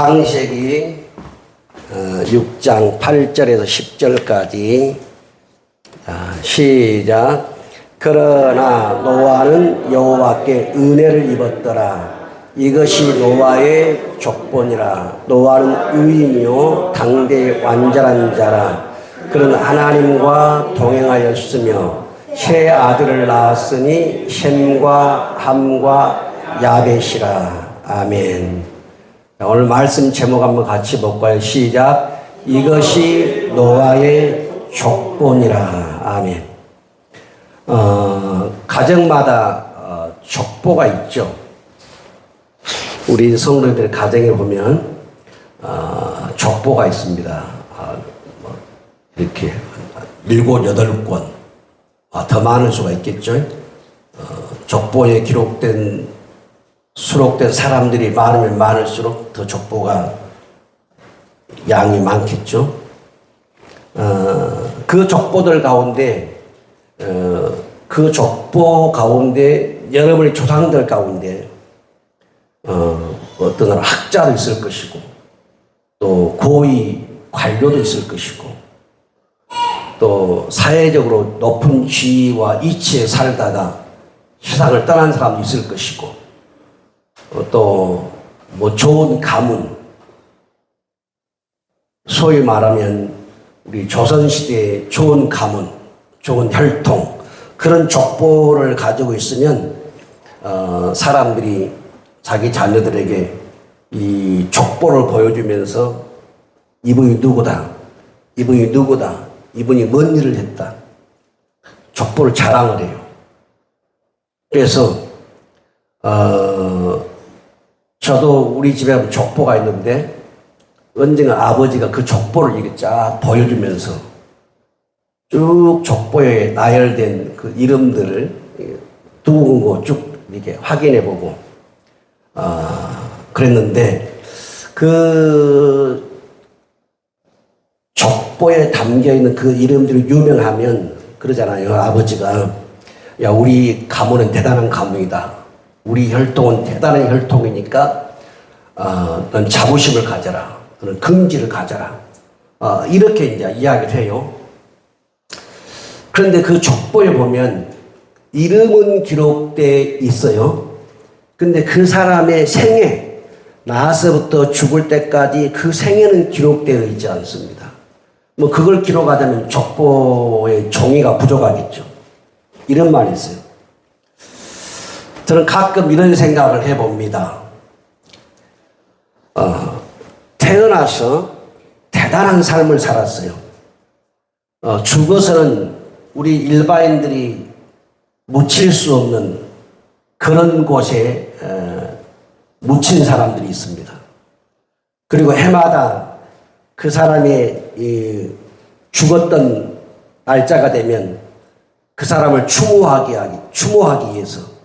창세기 6장 8절에서 10절까지 시작. 그러나 노아는 여호와께 은혜를 입었더라. 이것이 노아의 족본이라. 노아는 의인이요 당대의 완전한 자라. 그는 하나님과 동행하였으며 세 아들을 낳았으니 셈과 함과 야벳이라. 아멘. 오늘 말씀 제목 한번 같이 볼까요? 시작. 이것이 노아의 족본이라. 아멘. 가정마다 족보가 있죠. 우리 성도들 가정에 보면 족보가 있습니다. 이렇게 7, 8권, 더 많을 수가 있겠죠. 족보에 수록된 사람들이 많으면 많을수록 더 족보가 양이 많겠죠. 그 족보들 가운데 그 족보 가운데 여러분의 조상들 가운데 어떤 학자도 있을 것이고 또 고위 관료도 있을 것이고 또 사회적으로 높은 지위와 이치에 살다가 세상을 떠난 사람도 있을 것이고 또 뭐 좋은 가문, 소위 말하면 우리 조선시대의 좋은 가문, 좋은 혈통, 그런 족보를 가지고 있으면 사람들이 자기 자녀들에게 이 족보를 보여주면서 이분이 누구다, 이분이 누구다, 이분이 뭔 일을 했다, 족보를 자랑을 해요. 그래서 저도 우리 집에 족보가 있는데 언젠가 아버지가 그 족보를 이렇게 쫙 보여주면서 쭉 족보에 나열된 그 이름들을 두고 쭉 이렇게 확인해보고 그랬는데 그 족보에 담겨있는 그 이름들이 유명하면 그러잖아요. 아버지가 야, 우리 가문은 대단한 가문이다. 우리 혈통은 대단한 혈통이니까 넌 자부심을 가져라. 너는 긍지를 가져라. 이렇게 이제 이야기를 해요. 그런데 그 족보에 보면 이름은 기록되어 있어요. 근데 그 사람의 생애, 나서부터 죽을 때까지 그 생애는 기록되어 있지 않습니다. 뭐 그걸 기록하자면 족보의 종이가 부족하겠죠. 이런 말이 있어요. 저는 가끔 이런 생각을 해봅니다. 태어나서 대단한 삶을 살았어요. 죽어서는 우리 일반인들이 묻힐 수 없는 그런 곳에 묻힌 사람들이 있습니다. 그리고 해마다 그 사람이 죽었던 날짜가 되면 그 사람을 추모하기 위해서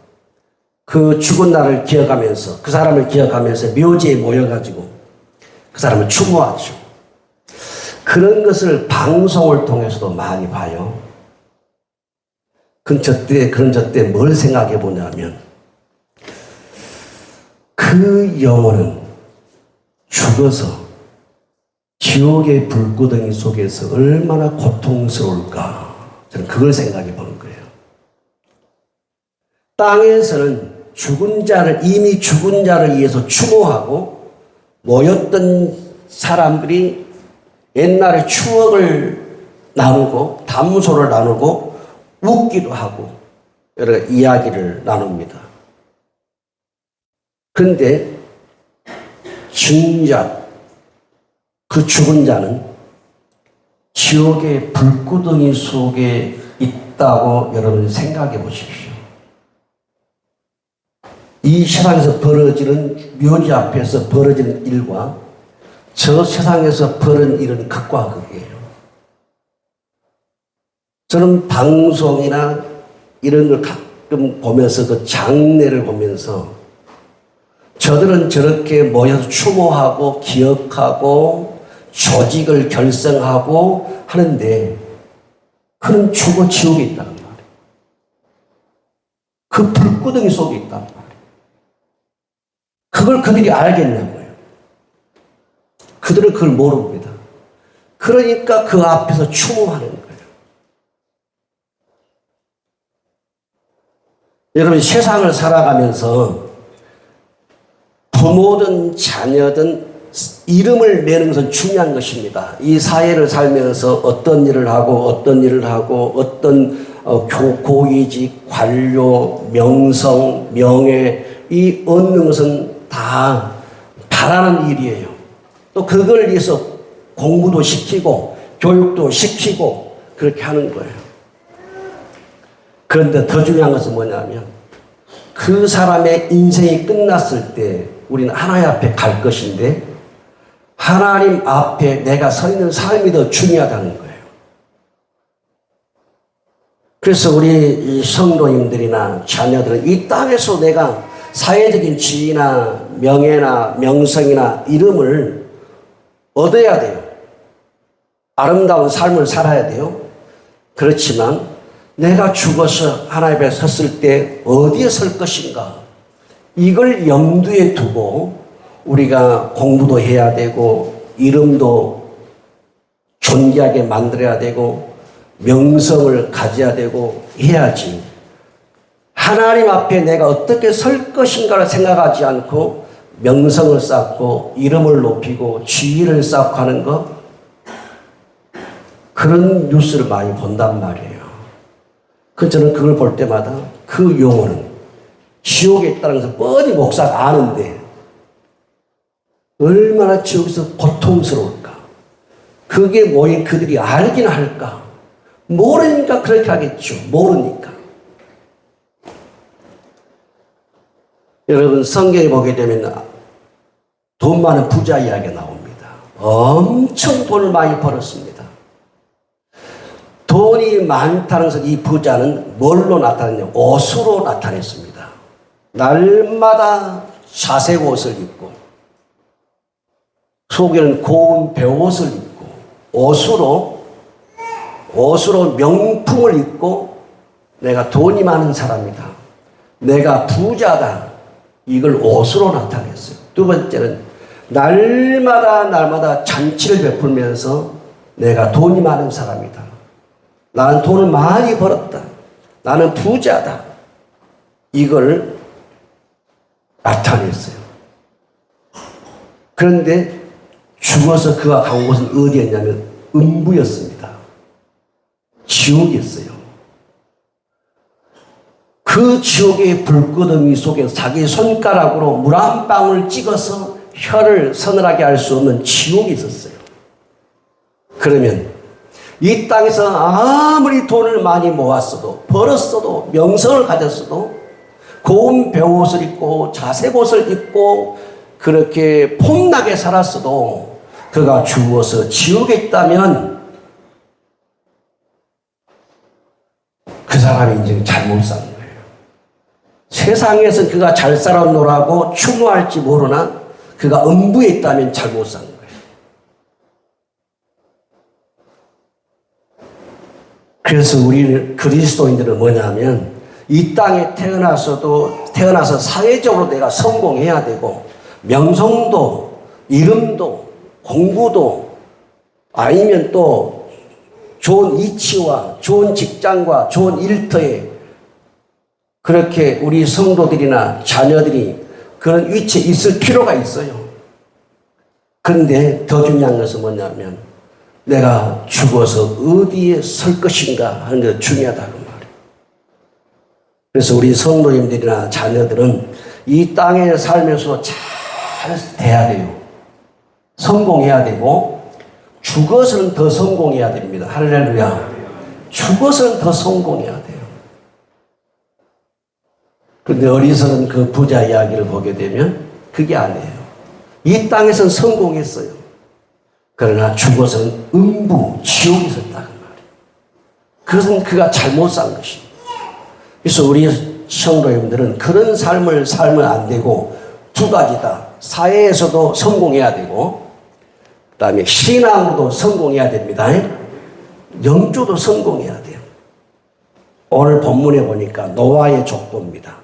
그 죽은 날을 기억하면서 그 사람을 기억하면서 묘지에 모여가지고 그 사람을 추모하죠. 그런 것을 방송을 통해서도 많이 봐요. 그런 저 때 뭘 생각해 보냐면 그 영혼은 죽어서 지옥의 불구덩이 속에서 얼마나 고통스러울까. 저는 그걸 생각해 보는 거예요. 땅에서는 이미 죽은 자를 위해서 추모하고 모였던 사람들이 옛날의 추억을 나누고 담소를 나누고 웃기도 하고 여러 이야기를 나눕니다. 그런데 진작 그 죽은 자는 지옥의 불구덩이 속에 있다고 여러분 생각해 보십시오. 이 세상에서 벌어지는 묘지 앞에서 벌어지는 일과 저 세상에서 벌어지는 일은 극과 극이에요. 저는 방송이나 이런 걸 가끔 보면서 그 장례를 보면서 저들은 저렇게 모여서 추모하고 기억하고 조직을 결성하고 하는데 그는 죽어 지옥에 있다는 말이에요. 그 불구덩이 속에 있다는 말이에요. 그걸 그들이 알겠냐고요. 그들은 그걸 모릅니다. 그러니까 그 앞에서 추모하는 거예요. 여러분, 세상을 살아가면서 부모든 자녀든 이름을 내는 것은 중요한 것입니다. 이 사회를 살면서 어떤 일을 하고 어떤 고위직, 관료, 명성, 명예 이 얻는 것은 다 바라는 일이에요. 또 그걸 위해서 공부도 시키고 교육도 시키고 그렇게 하는 거예요. 그런데 더 중요한 것은 뭐냐면 그 사람의 인생이 끝났을 때 우리는 하나님 앞에 갈 것인데 하나님 앞에 내가 서 있는 삶이 더 중요하다는 거예요. 그래서 우리 성도님들이나 자녀들은 이 땅에서 내가 사회적인 지위나 명예나 명성이나 이름을 얻어야 돼요. 아름다운 삶을 살아야 돼요. 그렇지만 내가 죽어서 하나님 앞에 섰을 때 어디에 설 것인가? 이걸 염두에 두고 우리가 공부도 해야 되고 이름도 존귀하게 만들어야 되고 명성을 가져야 되고 해야지. 하나님 앞에 내가 어떻게 설 것인가를 생각하지 않고 명성을 쌓고 이름을 높이고 지위를 쌓고 하는 것, 그런 뉴스를 많이 본단 말이에요. 저는 그걸 볼 때마다 그 용어는 지옥에 있다는 것을 뻔히 목사가 아는데 얼마나 지옥에서 고통스러울까. 그게 뭐인 그들이 알긴 할까. 모르니까 그렇게 하겠죠. 모르니까. 여러분, 성경에 보게 되면 돈 많은 부자 이야기가 나옵니다. 엄청 돈을 많이 벌었습니다. 돈이 많다는 것은 이 부자는 뭘로 나타났냐? 옷으로 나타냈습니다. 날마다 자색 옷을 입고 속에는 고운 배옷을 입고 옷으로 명품을 입고 내가 돈이 많은 사람이다. 내가 부자다. 이걸 옷으로 나타냈어요. 두 번째는 날마다 잔치를 베풀면서 내가 돈이 많은 사람이다. 나는 돈을 많이 벌었다. 나는 부자다. 이걸 나타냈어요. 그런데 죽어서 그가 간 곳은 어디였냐면 음부였습니다. 지옥이었어요. 그 지옥의 불끄덩이 속에서 자기 손가락으로 물 한 방울 찍어서 혀를 서늘하게 할 수 없는 지옥이 있었어요. 그러면 이 땅에서 아무리 돈을 많이 모았어도 벌었어도 명성을 가졌어도 고운 배옷을 입고 자색 옷을 입고 그렇게 폼나게 살았어도 그가 죽어서 지옥에 있다면 그 사람이 인생 잘못 산 거예요. 세상에서 그가 잘 살았노라고 추모할지 모르나 그가 음부에 있다면 잘못 산 거예요. 그래서 우리 그리스도인들은 뭐냐면 이 땅에 태어나서 사회적으로 내가 성공해야 되고 명성도 이름도 공부도 아니면 또 좋은 이치와 좋은 직장과 좋은 일터에 그렇게 우리 성도들이나 자녀들이 그런 위치에 있을 필요가 있어요. 그런데 더 중요한 것은 뭐냐면 내가 죽어서 어디에 설 것인가 하는 게 중요하다는 말이에요. 그래서 우리 성도님들이나 자녀들은 이 땅에 살면서 잘 돼야 돼요. 성공해야 되고 죽어서는 더 성공해야 됩니다. 할렐루야. 죽어서는 더 성공해야 돼요. 그런데 어리석은 그 부자 이야기를 보게 되면 그게 아니에요. 이 땅에서는 성공했어요. 그러나 죽어서는 음부, 지옥에 있었다는 말이에요. 그것은 그가 잘못 산 것입니다. 그래서 우리 성도님들은 그런 삶을 살면 안 되고 두 가지다. 사회에서도 성공해야 되고 그 다음에 신앙으로도 성공해야 됩니다. 영적으로도 성공해야 돼요. 오늘 본문에 보니까 노아의 족보입니다.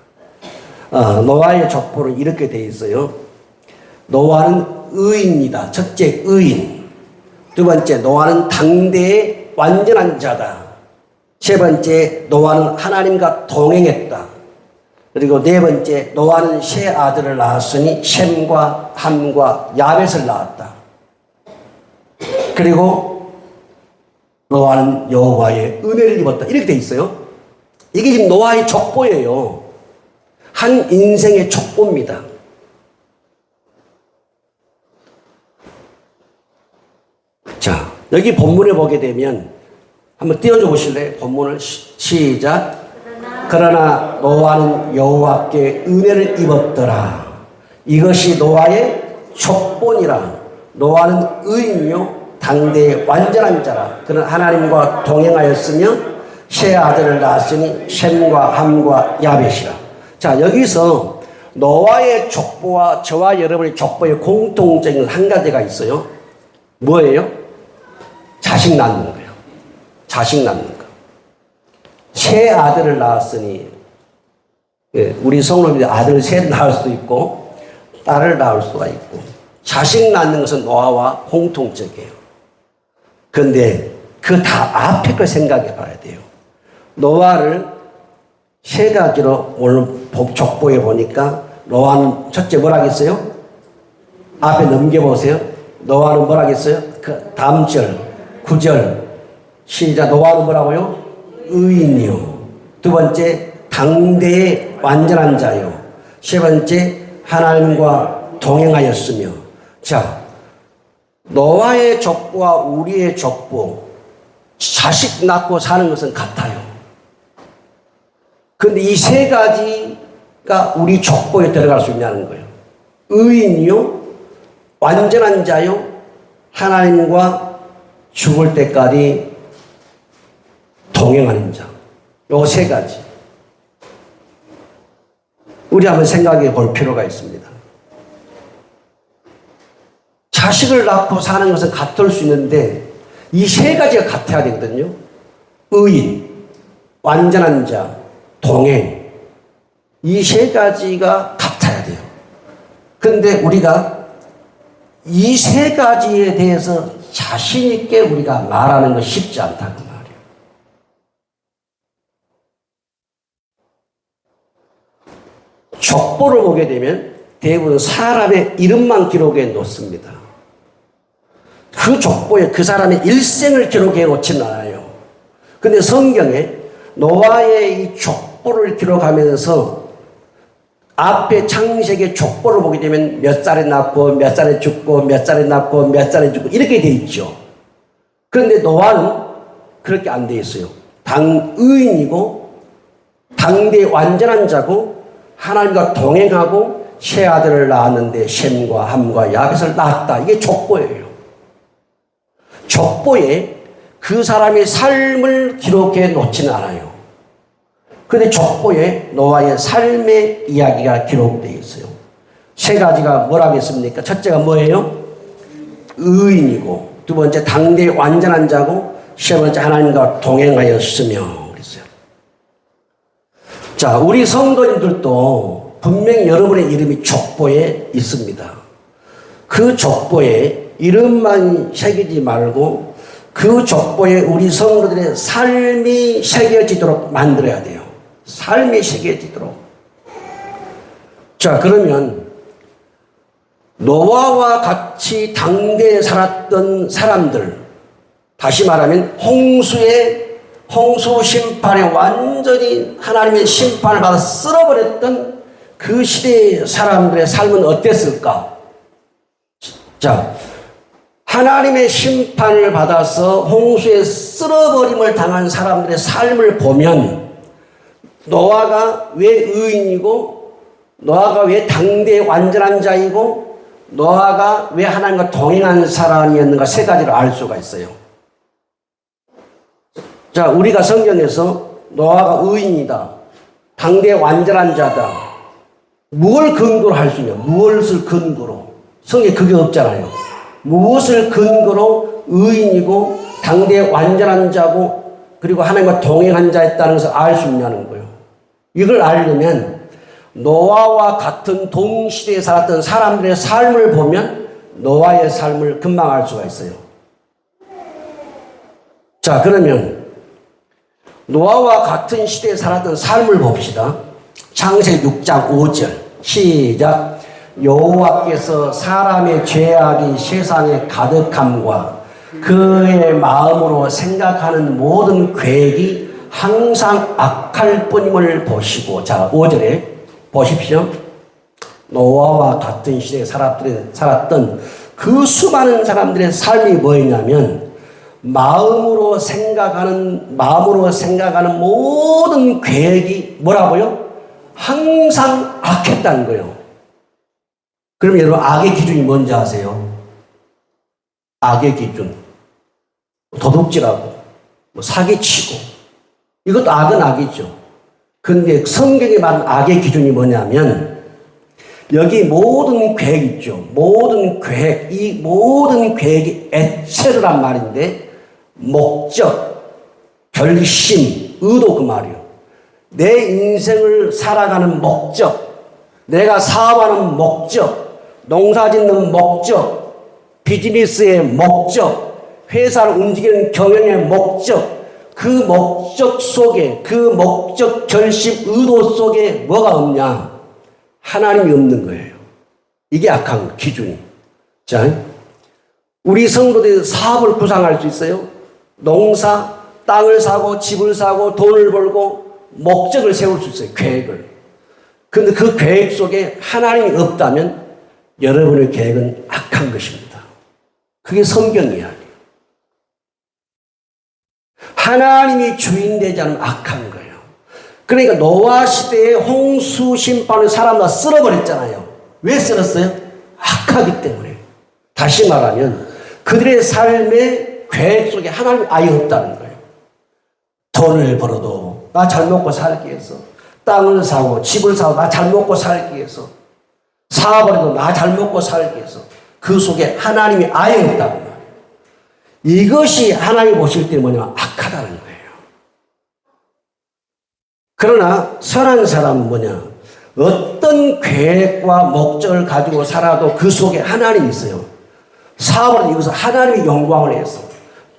노아의 족보는 이렇게 되어 있어요. 노아는 의인이다. 첫째, 의인. 두 번째, 노아는 당대의 완전한 자다. 세 번째, 노아는 하나님과 동행했다. 그리고 네 번째, 노아는 세 아들을 낳았으니 셈과 함과 야벳을 낳았다. 그리고 노아는 여호와의 은혜를 입었다. 이렇게 돼 있어요. 이게 지금 노아의 족보예요. 한 인생의 족보입니다. 자, 여기 본문에 보게 되면 한번 띄워줘 보실래요? 본문을 시작. 그러나 노아는 여호와께 은혜를 입었더라. 이것이 노아의 족본이라. 노아는 의인이요 당대의 완전한 자라. 그는 하나님과 동행하였으며 세 아들을 낳았으니 셈과 함과 야벳이라. 자, 여기서 노아의 족보와 저와 여러분의 족보의 공통적인 한 가지가 있어요. 뭐예요? 자식 낳는 거예요. 자식 낳는 거. 세 아들을 낳았으니, 우리 성도님들 아들 셋 낳을 수도 있고 딸을 낳을 수가 있고, 자식 낳는 것은 노아와 공통적이에요. 그런데 그 다 앞에 걸 생각해 봐야 돼요. 노아를 세 가지로 오늘 족보에 보니까 노아는 첫째 뭐라 했어요? 앞에 넘겨보세요. 노아는 뭐라 했어요? 그 다음 절 9절 시작. 노아는 뭐라고요? 의인이요. 두 번째, 당대의 완전한 자요. 세 번째, 하나님과 동행하였으며. 자, 노아의 족보와 우리의 족보, 자식 낳고 사는 것은 같아요. 그런데 이 세 가지가 우리 족보에 들어갈 수 있냐는 거예요. 의인이요, 완전한 자요, 하나님과 죽을 때까지 동행하는 자. 요 세 가지. 우리 한번 생각해 볼 필요가 있습니다. 자식을 낳고 사는 것은 같을 수 있는데 이 세 가지가 같아야 되거든요. 의인, 완전한 자, 동행. 이 세 가지가 같아야 돼요. 그런데 우리가 이 세 가지에 대해서 자신 있게 우리가 말하는 건 쉽지 않다고 말이에요. 족보를 보게 되면 대부분 사람의 이름만 기록해 놓습니다. 그 족보에 그 사람의 일생을 기록해 놓지는 않아요. 그런데 성경에 노아의 이 족보를 기록하면서 앞에 창세기의 족보를 보게 되면 몇 살에 낳고 몇 살에 죽고 몇 살에 낳고 몇 살에 죽고 이렇게 돼 있죠. 그런데 노아는 그렇게 안 돼 있어요. 당의인이고 당대의 완전한 자고 하나님과 동행하고 세 아들을 낳았는데 셈과 함과 야벳을 낳았다. 이게 족보예요. 족보에 그 사람의 삶을 기록해 놓지는 않아요. 그런데 족보에 노아의 삶의 이야기가 기록되어 있어요. 세 가지가 뭐라고 했습니까? 첫째가 뭐예요? 의인이고, 두 번째 당대의 완전한 자고, 세 번째 하나님과 동행하였으며 그랬어요. 자, 우리 성도님들도 분명히 여러분의 이름이 족보에 있습니다. 그 족보에 이름만 새기지 말고 그 족보에 우리 성도들의 삶이 새겨지도록 만들어야 돼요. 삶이 새겨지도록. 자, 그러면 노아와 같이 당대에 살았던 사람들, 다시 말하면 홍수 심판에 완전히 하나님의 심판을 받아 쓸어버렸던 그 시대의 사람들의 삶은 어땠을까? 자, 하나님의 심판을 받아서 홍수에 쓸어버림을 당한 사람들의 삶을 보면 노아가 왜 의인이고, 노아가 왜 당대의 완전한 자이고, 노아가 왜 하나님과 동행한 사람이었는가 세 가지를 알 수가 있어요. 자, 우리가 성경에서 노아가 의인이다, 당대의 완전한 자다, 무엇을 근거로 할 수 있냐? 무엇을 근거로? 성경에 그게 없잖아요. 무엇을 근거로 의인이고 당대의 완전한 자고 그리고 하나님과 동행한 자였다는 것을 알 수 있냐는 거예요. 이걸 알려면 노아와 같은 동시대에 살았던 사람들의 삶을 보면 노아의 삶을 금방 알 수가 있어요. 자, 그러면 노아와 같은 시대에 살았던 삶을 봅시다. 창세기 6장 5절 시작. 여호와께서 사람의 죄악이 세상에 가득함과 그의 마음으로 생각하는 모든 계획이 항상 악할 뿐임을 보시고. 자, 5절에 보십시오. 노아와 같은 시대에 살았던 그 수많은 사람들의 삶이 뭐였냐면 마음으로 생각하는 모든 계획이 뭐라고요? 항상 악했다는 거예요. 그럼 여러분, 악의 기준이 뭔지 아세요? 악의 기준. 도둑질하고, 사기치고. 이것도 악은 악이죠. 근데 성경에 말하는 악의 기준이 뭐냐면, 여기 모든 계획 있죠. 모든 계획, 이 모든 계획이 액체란 말인데, 목적, 결심, 의도 그 말이에요. 내 인생을 살아가는 목적, 내가 사업하는 목적, 농사 짓는 목적, 비즈니스의 목적, 회사를 움직이는 경영의 목적, 그 목적 속에, 그 목적, 결심, 의도 속에 뭐가 없냐? 하나님이 없는 거예요. 이게 악한 기준이. 자, 우리 성도들이 사업을 구상할 수 있어요. 농사, 땅을 사고, 집을 사고, 돈을 벌고, 목적을 세울 수 있어요. 계획을. 그런데 그 계획 속에 하나님이 없다면 여러분의 계획은 악한 것입니다. 그게 성경 이야기예요. 하나님이 주인 되지 않으면 악한 거예요. 그러니까 노아 시대의 홍수 심판을 사람 다 쓸어버렸잖아요. 왜 쓸었어요? 악하기 때문에. 다시 말하면 그들의 삶의 계획 속에 하나님이 아예 없다는 거예요. 돈을 벌어도 나 잘 먹고 살기 위해서, 땅을 사고 집을 사고 나 잘 먹고 살기 위해서, 사업을 해도 나 잘 먹고 살기 위해서, 그 속에 하나님이 아예 없다는 거예요. 이것이 하나님 보실 때 뭐냐면 악하다는 거예요. 그러나 선한 사람은 뭐냐? 어떤 계획과 목적을 가지고 살아도 그 속에 하나님이 있어요. 사업을 이것은 하나님의 영광을 위해서,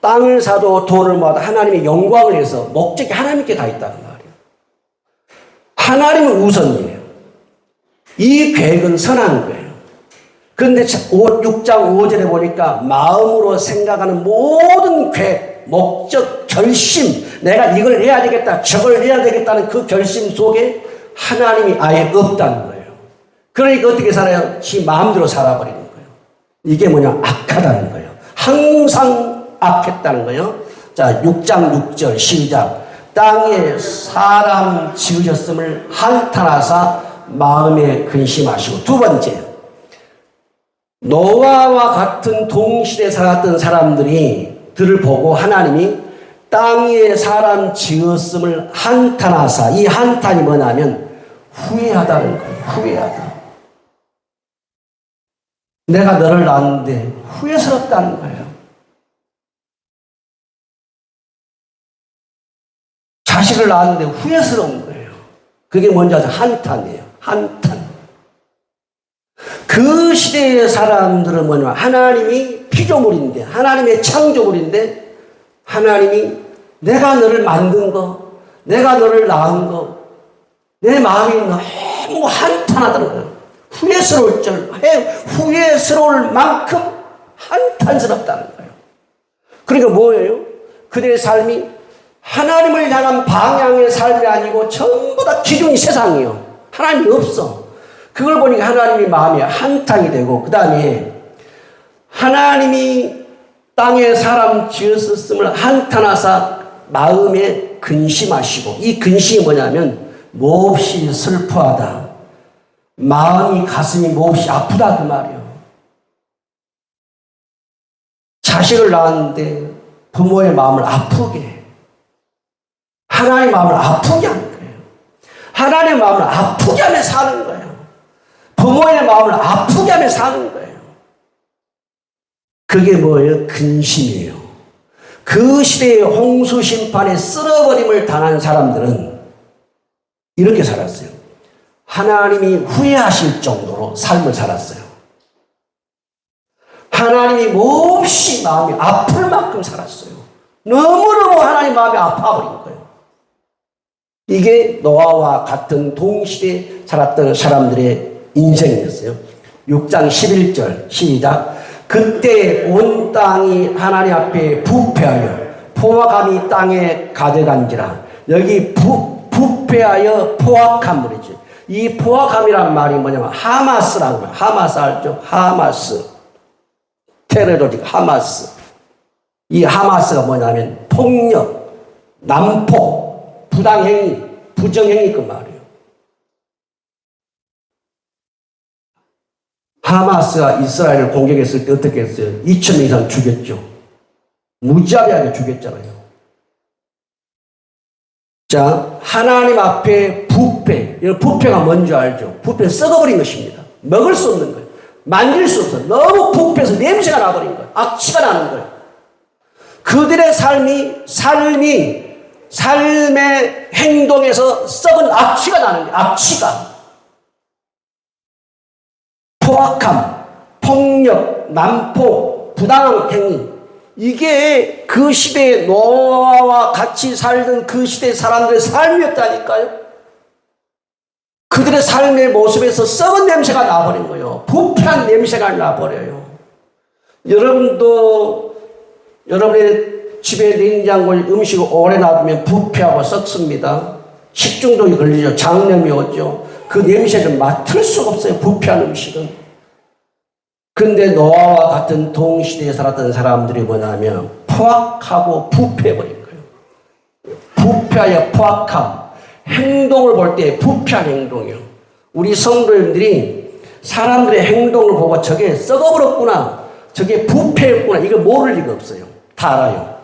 땅을 사도 돈을 모아도 하나님의 영광을 위해서 목적이 하나님께 가 있다는 말이에요. 하나님은 우선이에요. 이 계획은 선한 거예요. 그런데 6장 5절에 보니까 마음으로 생각하는 모든 계획, 목적, 결심, 내가 이걸 해야 되겠다, 저걸 해야 되겠다는 그 결심 속에 하나님이 아예 없다는 거예요. 그러니까 어떻게 살아요? 지 마음대로 살아버리는 거예요. 이게 뭐냐? 악하다는 거예요. 항상 악했다는 거예요. 자, 6장 6절 시작. 땅에 사람 지으셨음을 한탄하사 마음에 근심하시고. 두 번째, 노아와 같은 동시대에 살았던 사람들을 보고 하나님이 땅에 사람 지었음을 한탄하사. 이 한탄이 뭐냐면 후회하다는 거예요. 후회하다. 내가 너를 낳았는데 후회스럽다는 거예요. 자식을 낳았는데 후회스러운 거예요. 그게 뭔지 아세요? 한탄이에요. 한탄. 그 시대의 사람들은 뭐냐면 하나님이 피조물인데, 하나님의 창조물인데, 하나님이 내가 너를 만든 거, 내가 너를 낳은 거, 내 마음이 너무 한탄하다는 거예요. 후회스러울 만큼 한탄스럽다는 거예요. 그러니까 뭐예요? 그들의 삶이 하나님을 향한 방향의 삶이 아니고 전부 다 기준이 세상이에요. 하나님이 없어. 그걸 보니까 하나님의 마음이 한탄이 되고, 그 다음에 하나님이 땅에 사람 지었음을 한탄하사 마음에 근심하시고. 이 근심이 뭐냐면 몹시 슬퍼하다, 마음이 가슴이 몹시 아프다 그 말이에요. 자식을 낳았는데 부모의 마음을 아프게, 하나님의 마음을 아프게 하는 거예요. 하나님의 마음을 아프게 하며 사는 거예요. 부모의 마음을 아프게 하며 사는 거예요. 그게 뭐예요? 근심이에요. 그 시대의 홍수 심판에 쓸어버림을 당한 사람들은 이렇게 살았어요. 하나님이 후회하실 정도로 삶을 살았어요. 하나님이 몹시 마음이 아플 만큼 살았어요. 너무너무 하나님 마음이 아파버린 거예요. 이게 노아와 같은 동시대에 살았던 사람들의 인생이었어요. 6장 11절 시작. 그때 온 땅이 하나님 앞에 부패하여 포악함이 땅에 가득한지라. 여기 부패하여 포악한 물이지. 이 포악함이란 말이 뭐냐면 하마스라는 거예요. 하마스 알죠? 하마스. 테러 조직 하마스. 이 하마스가 뭐냐면 폭력, 난폭, 부당행위, 부정행위 그 말이에요. 하마스가 이스라엘을 공격했을 때 어떻게 했어요? 2,000명 이상 죽였죠. 무자비하게 죽였잖아요. 자, 하나님 앞에 부패. 이런 부패가 뭔지 알죠? 부패는 썩어버린 것입니다. 먹을 수 없는 거예요. 만질 수 없어요. 너무 부패해서 냄새가 나버린 거예요. 악취가 나는 거예요. 그들의 삶의 행동에서 썩은 악취가 나는 거예요. 악취가. 포악함, 폭력, 난폭, 부당한 행위. 이게 그 시대의 노아와 같이 살던 그 시대의 사람들의 삶이었다니까요. 그들의 삶의 모습에서 썩은 냄새가 나버린 거예요. 부패한 냄새가 나버려요. 여러분도 여러분의 집에 냉장고에 음식을 오래 놔두면 부패하고 썩습니다. 식중독이 걸리죠. 장염이 오죠. 그 냄새를 맡을 수가 없어요. 부패한 음식은. 근데 노아와 같은 동시대에 살았던 사람들이 뭐냐면 포악하고 부패해버린 거예요. 부패하여 포악함. 행동을 볼 때 부패한 행동이요. 우리 성도님들이 사람들의 행동을 보고 저게 썩어버렸구나. 저게 부패했구나. 이거 모를 리가 없어요. 다 알아요.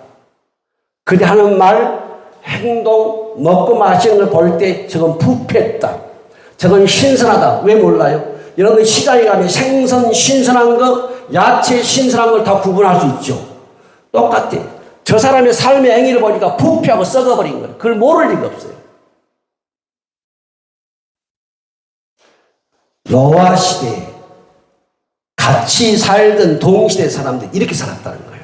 그때 하는 말, 행동, 먹고 마시는 걸 볼 때 저건 부패했다. 저건 신선하다. 왜 몰라요? 여러분 시장에 가면 생선 신선한 거, 야채 신선한 걸 다 구분할 수 있죠. 똑같아. 저 사람의 삶의 행위를 보니까 부패하고 썩어버린 거예요. 그걸 모를 리가 없어요. 노아 시대에 같이 살던 동시대 사람들이 이렇게 살았다는 거예요.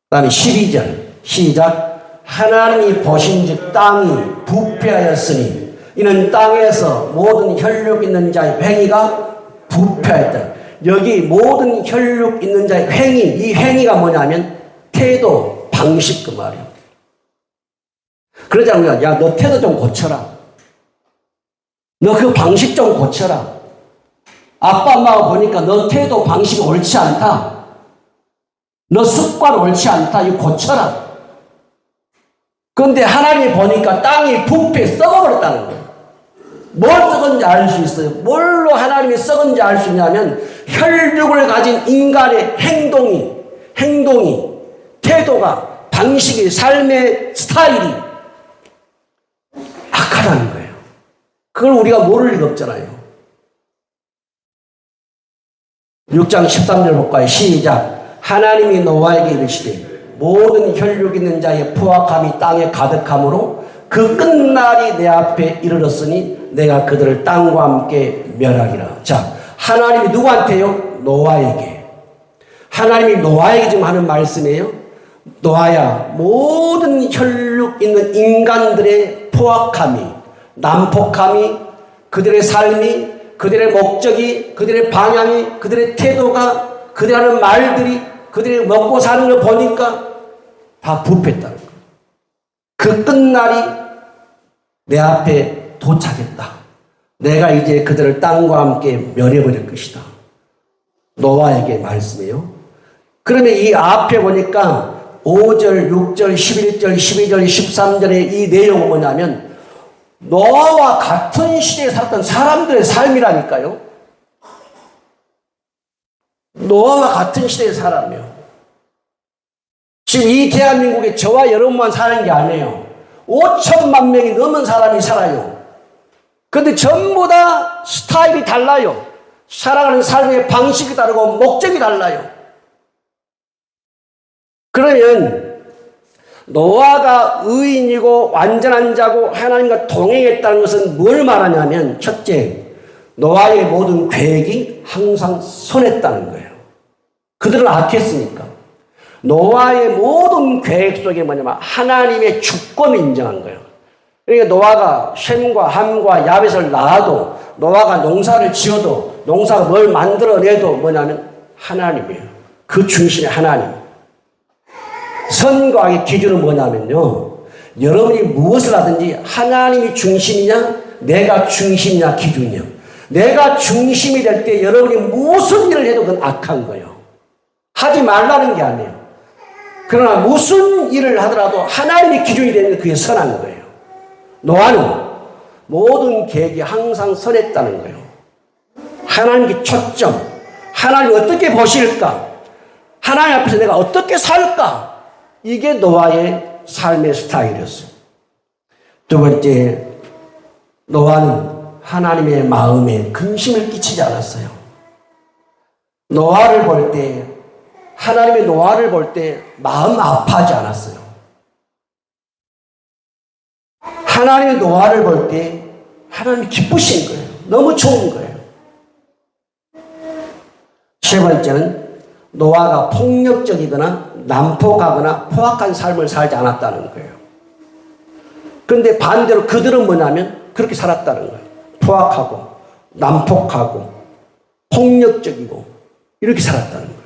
그 다음에 12절 시작. 하나님이 보신즉 땅이 부패하였으니 이는 땅에서 모든 혈육 있는 자의 행위가 부패하였다. 여기 모든 혈육 있는 자의 행위, 이 행위가 뭐냐면 태도, 방식 그 말이에요. 그러자면 야, 너 태도 좀 고쳐라. 너 그 방식 좀 고쳐라. 아빠 엄마가 보니까 너 태도 방식이 옳지 않다. 너 습관 옳지 않다. 이거 고쳐라. 그런데 하나님이 보니까 땅이 부패 썩어버렸다는 거예요. 뭘 썩은지 알 수 있어요. 뭘로 하나님이 썩은지 알 수 있냐면 혈육을 가진 인간의 행동이, 태도가, 방식이, 삶의 스타일이 악하다는 거예요. 그걸 우리가 모를 리가 없잖아요. 6장 13절 볼까요? 시작. 하나님이 노아에게 이르시되 모든 혈육 있는 자의 포악함이 땅에 가득함으로 그 끝날이 내 앞에 이르렀으니 내가 그들을 땅과 함께 멸하리라. 자, 하나님이 누구한테요? 노아에게. 하나님이 노아에게 지금 하는 말씀이에요. 노아야, 모든 혈육 있는 인간들의 포악함이, 난폭함이, 그들의 삶이, 그들의 목적이, 그들의 방향이, 그들의 태도가, 그들이 하는 말들이, 그들이 먹고 사는 걸 보니까 다 부패했다는 거예요. 그 끝날이 내 앞에 도착했다. 내가 이제 그들을 땅과 함께 멸해버릴 것이다. 노아에게 말씀이에요. 그러면 이 앞에 보니까 5절, 6절, 11절, 12절, 13절의 이 내용은 뭐냐면 노아와 같은 시대에 살았던 사람들의 삶이라니까요. 노아와 같은 시대의 사람이에요. 지금 이 대한민국에 저와 여러분만 사는 게 아니에요. 5천만 명이 넘는 사람이 살아요. 그런데 전부 다 스타일이 달라요. 살아가는 삶의 방식이 다르고 목적이 달라요. 그러면 노아가 의인이고 완전한 자고 하나님과 동행했다는 것은 뭘 말하냐면 첫째, 노아의 모든 계획이 항상 선했다는 거예요. 그들은 악했으니까. 노아의 모든 계획 속에 뭐냐면 하나님의 주권을 인정한 거예요. 그러니까 노아가 셈과 함과 야벳을 낳아도, 노아가 농사를 지어도, 농사가 뭘 만들어내도 뭐냐면 하나님이에요. 그 중심에 하나님. 선과 악의 기준은 뭐냐면요, 여러분이 무엇을 하든지 하나님이 중심이냐 내가 중심이냐 기준이요. 내가 중심이 될 때 여러분이 무슨 일을 해도 그건 악한 거예요. 하지 말라는 게 아니에요. 그러나 무슨 일을 하더라도 하나님의 기준이 되면 그게 선한 거예요. 노아는 모든 계획이 항상 선했다는 거예요. 하나님의 초점, 하나님이 어떻게 보실까, 하나님 앞에서 내가 어떻게 살까, 이게 노아의 삶의 스타일이었어요. 두 번째, 노아는 하나님의 마음에 근심을 끼치지 않았어요. 노아를 볼 때, 하나님의 노아를 볼 때 마음 아파하지 않았어요. 하나님의 노아를 볼 때 하나님이 기쁘신 거예요. 너무 좋은 거예요. 세 번째는 노아가 폭력적이거나 난폭하거나 포악한 삶을 살지 않았다는 거예요. 그런데 반대로 그들은 뭐냐면 그렇게 살았다는 거예요. 포악하고 난폭하고 폭력적이고 이렇게 살았다는 거예요.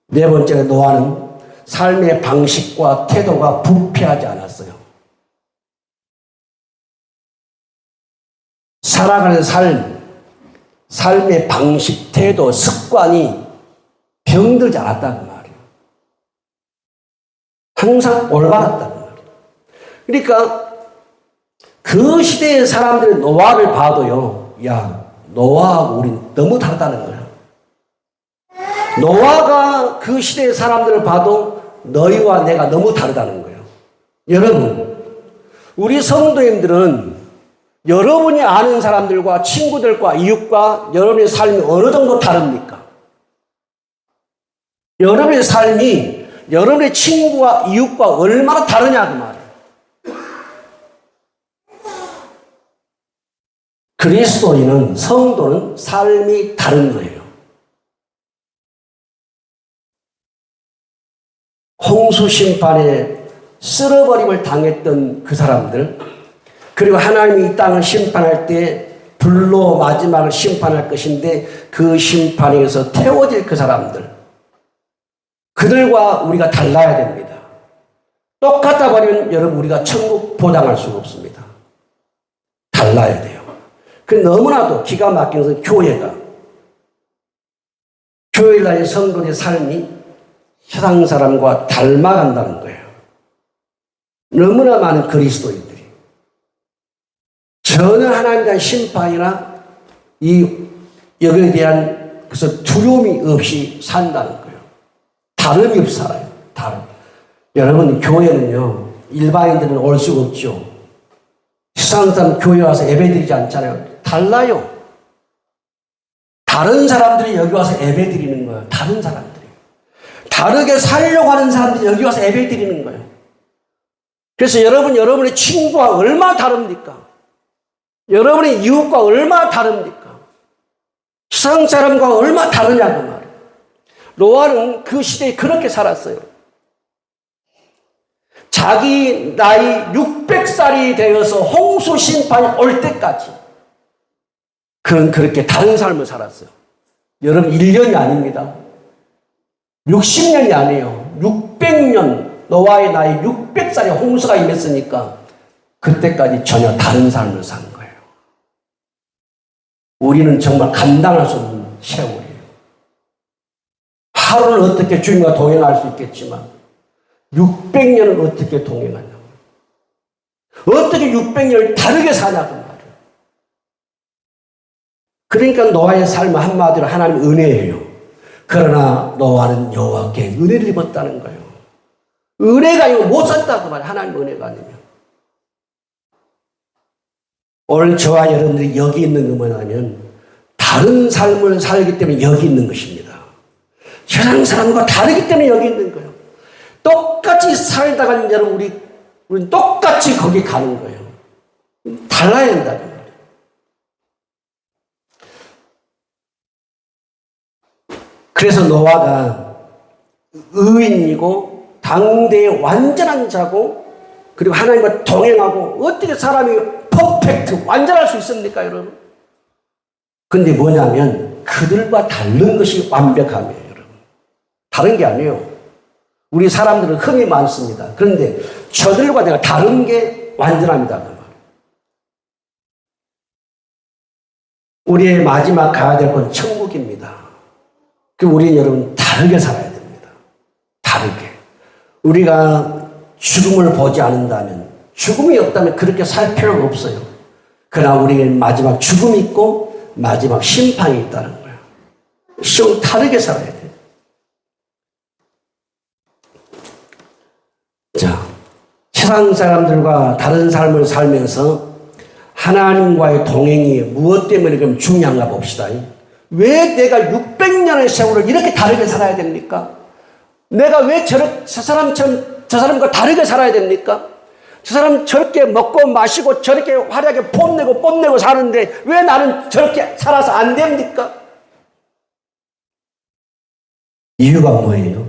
네 번째는 노아는 삶의 방식과 태도가 부패하지 않았어요. 살아가는 삶의 방식, 태도, 습관이 병들지 않았다는 말이에요. 항상 올바랐다는 말이에요. 그러니까 그 시대의 사람들이 노아를 봐도요, 야, 노아하고 우린 너무 다르다는 거예요. 노아가 그 시대의 사람들을 봐도 너희와 내가 너무 다르다는 거예요. 여러분, 우리 성도님들은 여러분이 아는 사람들과 친구들과 이웃과 여러분의 삶이 어느 정도 다릅니까? 여러분의 삶이 여러분의 친구와 이웃과 얼마나 다르냐 그 말이에요. 그리스도인은, 성도는 삶이 다른 거예요. 홍수 심판에 쓸어버림을 당했던 그 사람들, 그리고 하나님이 이 땅을 심판할 때 불로 마지막을 심판할 것인데 그 심판에서 태워질 그 사람들, 그들과 우리가 달라야 됩니다. 똑같아 버리면 여러분 우리가 천국 보장할 수가 없습니다. 달라야 돼요. 그 너무나도 기가 막힌 것은 교회를 다니는 성도의 삶이 세상 사람과 닮아간다는 거예요. 너무나 많은 그리스도인들이 전혀 하나님에 대한 심판이나 여기에 대한 그래서 두려움이 없이 산다는 거예요. 다름이 없이 살아요. 여러분, 교회는요, 일반인들은 올 수가 없죠. 세상 사람 교회 와서 예배드리지 않잖아요. 달라요. 다른 사람들이 여기 와서 예배드리는 거예요. 다른 사람들이. 다르게 살려고 하는 사람들이 여기 와서 예배드리는 거예요. 그래서 여러분의 친구와 얼마나 다릅니까? 여러분의 이웃과 얼마나 다릅니까? 세상 사람과 얼마나 다르냐고 말이에요. 노아는 그 시대에 그렇게 살았어요. 자기 나이 600살이 되어서 홍수 심판이 올 때까지 그는 그렇게 다른 삶을 살았어요. 여러분, 1년이 아닙니다. 60년이 아니에요. 600년, 노아의 나이 600살에 홍수가 임했으니까 그때까지 전혀 다른 삶을 산 거예요. 우리는 정말 감당할 수 없는 세월이에요. 하루를 어떻게 주님과 동행할 수 있겠지만 600년을 어떻게 동행하냐고. 어떻게 600년을 다르게 사냐고 말이에요. 그러니까 노아의 삶은 한마디로 하나님 은혜예요. 그러나 노아는 여호와께 은혜를 입었다는 거예요. 은혜가 아니고 못 썼다고 말이에요. 하나님 은혜가 아니면. 오늘 저와 여러분들이 여기 있는 건 뭐냐면 다른 삶을 살기 때문에 여기 있는 것입니다. 세상 사람과 다르기 때문에 여기 있는 거예요. 똑같이 살다가 여러분 우리 똑같이 거기 가는 거예요. 달라야 된다는 거예요. 그래서 노아가 의인이고 당대의 완전한 자고 그리고 하나님과 동행하고 어떻게 사람이 퍼펙트 완전할 수 있습니까 여러분? 근데 뭐냐면 그들과 다른 것이 완벽함이에요 여러분. 다른 게 아니에요. 우리 사람들은 흠이 많습니다. 그런데 저들과 내가 다른 게 완전합니다. 우리의 마지막 가야 될 건 천국입니다. 그럼 우리는 여러분 다르게 살아야 됩니다. 다르게. 우리가 죽음을 보지 않는다면, 죽음이 없다면 그렇게 살 필요가 없어요. 그러나 우리는 마지막 죽음이 있고 마지막 심판이 있다는 거예요. 좀 다르게 살아야 돼요. 자, 세상 사람들과 다른 삶을 살면서 하나님과의 동행이 무엇 때문에 그럼 중요한가 봅시다. 왜 내가 600년의 세월을 이렇게 다르게 살아야 됩니까? 내가 왜 저 사람과 다르게 살아야 됩니까? 저 사람 저렇게 먹고 마시고 저렇게 화려하게 뽐내고 사는데 왜 나는 저렇게 살아서 안 됩니까? 이유가 뭐예요?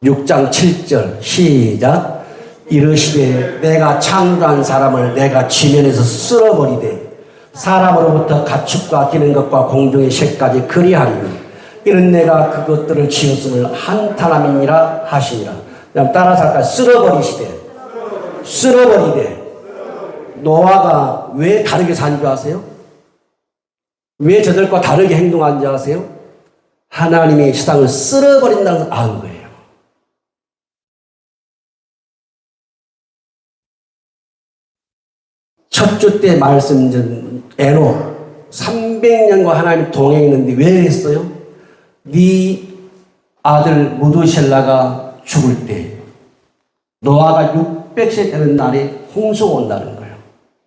6장 7절 시작. 이르시되 내가 창조한 사람을 내가 지면에서 쓸어버리되 사람으로부터 가축과 기는 것과 공중의 새까지 그리하리니 이는 내가 그것들을 지었음을 한탄함이니라 하시니라. 그럼 따라서 할까? 쓸어버리되 노아가 왜 다르게 산 줄 아세요? 왜 저들과 다르게 행동한 줄 아세요? 하나님이 세상을 쓸어버린다는 걸 아는 거예요. 첫 주 때 말씀드린 에녹 300년과 하나님 동행했는데 왜 했어요? 네 아들 무두셀라가 죽을 때 노아가 600세 되는 날에 홍수가 온다는 거예요.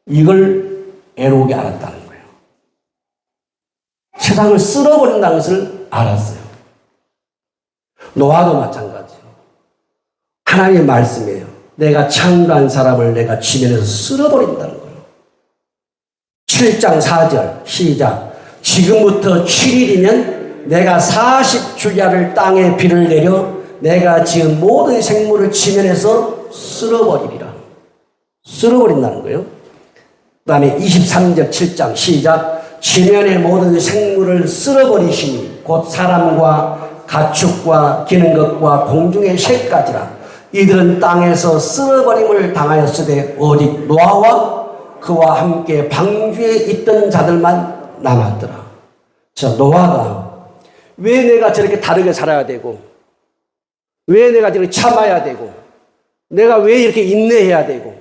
이걸 에녹이 알았다는 거예요. 세상을 쓸어버린다는 것을 알았어요. 노아도 마찬가지예요. 하나님의 말씀이에요. 내가 창조한 사람을 내가 지면에서 쓸어버린다는 거예요. 7장 4절 시작. 지금부터 7일이면 내가 40주야를 땅에 비를 내려 내가 지은 모든 생물을 지면에서 쓸어버리리라. 쓸어버린다는 거예요. 그 다음에 23절 7장 시작. 지면의 모든 생물을 쓸어버리시니 곧 사람과 가축과 기는 것과 공중의 새까지라. 이들은 땅에서 쓸어버림을 당하였으되 오직 노아와 그와 함께 방주에 있던 자들만 남았더라. 자, 노아가 왜 내가 저렇게 다르게 살아야 되고 왜 내가 저렇게 참아야 되고 내가 왜 이렇게 인내해야 되고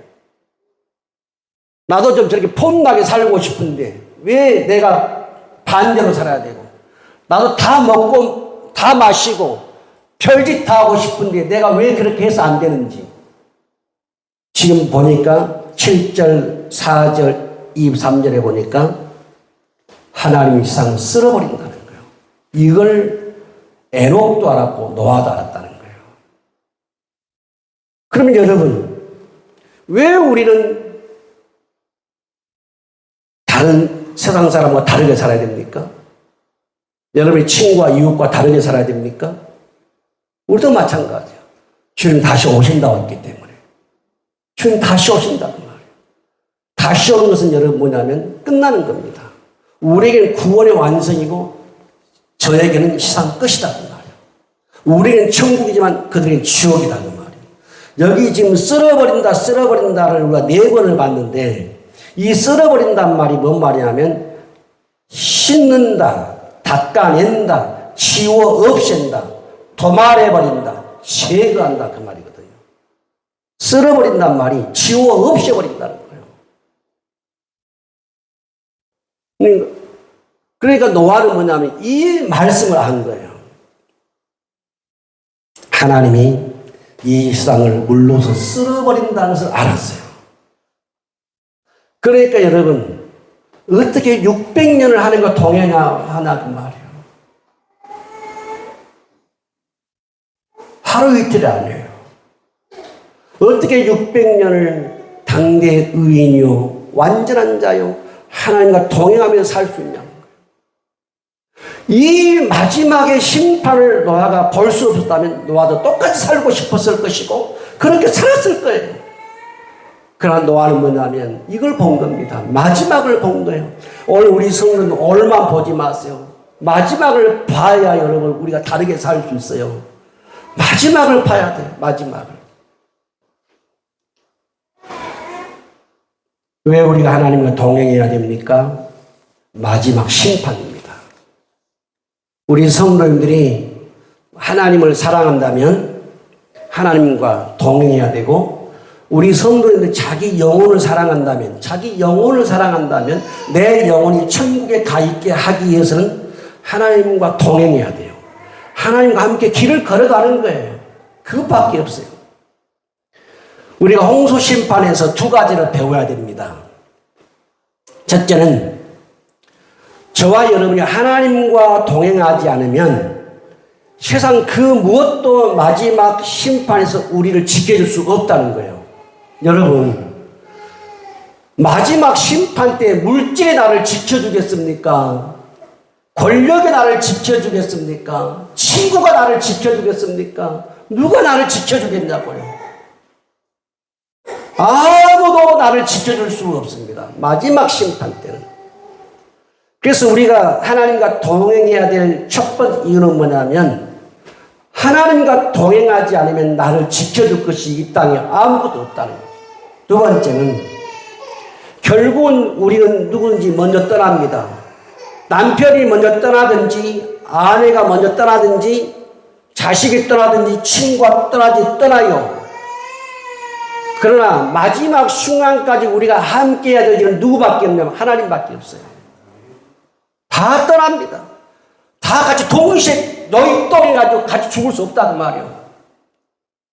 나도 좀 저렇게 폼나게 살고 싶은데 왜 내가 반대로 살아야 되고 나도 다 먹고 다 마시고 별짓 다 하고 싶은데 내가 왜 그렇게 해서 안 되는지 지금 보니까 7절, 4절, 23절에 보니까 하나님이 세상을 쓸어버린다는 거예요. 이걸 에녹도 알았고 노아도 알았다는 거예요. 그러면 여러분 왜 우리는 다른 세상 사람과 다르게 살아야 됩니까? 여러분의 친구와 이웃과 다르게 살아야 됩니까? 우리도 마찬가지야. 주님 다시 오신다고 했기 때문에. 주님 다시 오신다는 말이에요. 다시 오는 것은 여러분 뭐냐면 끝나는 겁니다. 우리에게는 구원의 완성이고 저에게는 세상 끝이다는 말이에요. 우리에게는 천국이지만 그들에게는 지옥이다는 말이에요. 여기 지금 쓸어버린다를 우리가 4번을 봤는데 이 쓸어버린다는 말이 뭔 말이냐면 씻는다, 닦아낸다, 지워 없앤다, 도말해버린다, 제거한다 그 말이거든요. 쓸어버린다는 말이 지워 없애버린다는 거예요. 그러니까 노아는 뭐냐면 이 말씀을 한 거예요. 하나님이 이 세상을 물로서 쓸어버린다는 것을 알았어요. 그러니까 여러분 어떻게 600년을 하나님과 동행하나 그 말이에요. 하루 이틀이 아니에요. 어떻게 600년을 당대의 의인이요 완전한 자요 하나님과 동행하면서 살 수 있냐는 거예요. 이 마지막의 심판을 노아가 볼 수 없었다면 노아도 똑같이 살고 싶었을 것이고 그렇게 살았을 거예요. 그러나 노아는 뭐냐면 이걸 본 겁니다. 마지막을 본 거예요. 오늘 우리 성도는 오늘만 보지 마세요. 마지막을 봐야 여러분 우리가 다르게 살 수 있어요. 마지막을 봐야 돼요. 마지막을. 왜 우리가 하나님과 동행해야 됩니까? 마지막 심판입니다. 우리 성도님들이 하나님을 사랑한다면 하나님과 동행해야 되고 우리 성도님들 자기 영혼을 사랑한다면 내 영혼이 천국에 가 있게 하기 위해서는 하나님과 동행해야 돼요. 하나님과 함께 길을 걸어가는 거예요. 그것밖에 없어요. 우리가 홍수 심판에서 두 가지를 배워야 됩니다. 첫째는 저와 여러분이 하나님과 동행하지 않으면 세상 그 무엇도 마지막 심판에서 우리를 지켜줄 수 없다는 거예요. 여러분, 마지막 심판 때 물질이 나를 지켜주겠습니까? 권력이 나를 지켜주겠습니까? 친구가 나를 지켜주겠습니까? 누가 나를 지켜주겠냐고요. 아무도 나를 지켜줄 수 없습니다. 마지막 심판 때는. 그래서 우리가 하나님과 동행해야 될 첫 번째 이유는 뭐냐면 하나님과 동행하지 않으면 나를 지켜줄 것이 이 땅에 아무것도 없다는 거예요. 두 번째는 결국은 우리는 누구든지 먼저 떠납니다. 남편이 먼저 떠나든지 아내가 먼저 떠나든지 자식이 떠나든지 친구가 떠나요. 그러나 마지막 순간까지 우리가 함께 해야 될 일은 누구밖에 없냐면 하나님밖에 없어요. 다 떠납니다. 다 같이 동시에 너희 똥이 가지고 같이 죽을 수 없다는 말이에요.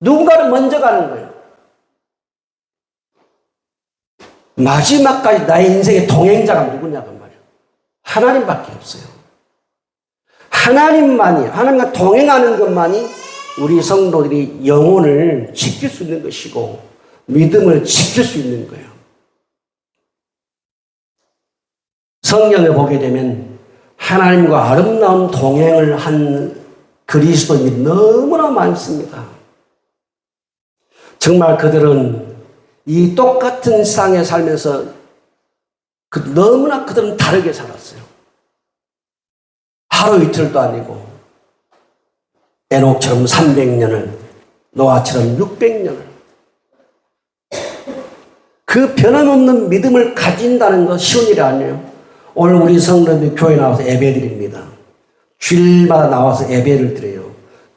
누군가는 먼저 가는 거예요. 마지막까지 나의 인생의 동행자가 누구냐고 말이에요. 하나님밖에 없어요. 하나님과 동행하는 것만이 우리 성도들이 영혼을 지킬 수 있는 것이고 믿음을 지킬 수 있는 거예요. 성경에 보게 되면 하나님과 아름다운 동행을 한 그리스도인이 너무나 많습니다. 정말 그들은 이 똑같은 세상에 살면서 너무나 그들은 다르게 살았어요. 하루 이틀도 아니고 에녹처럼 300년을 노아처럼 600년을 그 변함없는 믿음을 가진다는 거 쉬운 일이 아니에요. 오늘 우리 성도들이 교회 나와서 예배드립니다. 주일마다 나와서 예배를 드려요.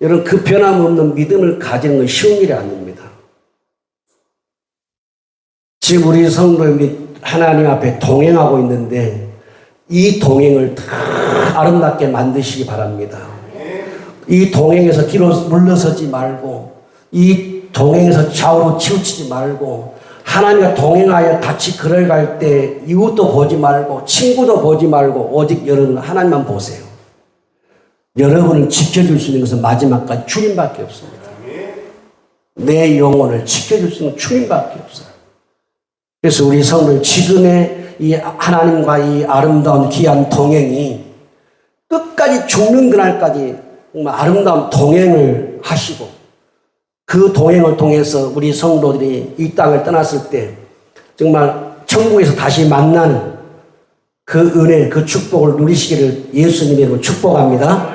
여러분 그 변함없는 믿음을 가지는 건 쉬운 일이 아닙니다. 지금 우리 성도들이 하나님 앞에 동행하고 있는데 이 동행을 다 아름답게 만드시기 바랍니다. 이 동행에서 뒤로 물러서지 말고 이 동행에서 좌우로 치우치지 말고 하나님과 동행하여 같이 걸어갈 때 이웃도 보지 말고 친구도 보지 말고 오직 여러분 하나님만 보세요. 여러분을 지켜줄 수 있는 것은 마지막까지 주님밖에 없습니다. 내 영혼을 지켜줄 수 있는 주님밖에 없어요. 그래서 우리 성도는 지금의 이 하나님과 이 아름다운 귀한 동행이 끝까지 죽는 그날까지 정말 아름다운 동행을 하시고 그 동행을 통해서 우리 성도들이 이 땅을 떠났을 때 정말 천국에서 다시 만나는 그 은혜, 그 축복을 누리시기를 예수님의 이름으로 축복합니다.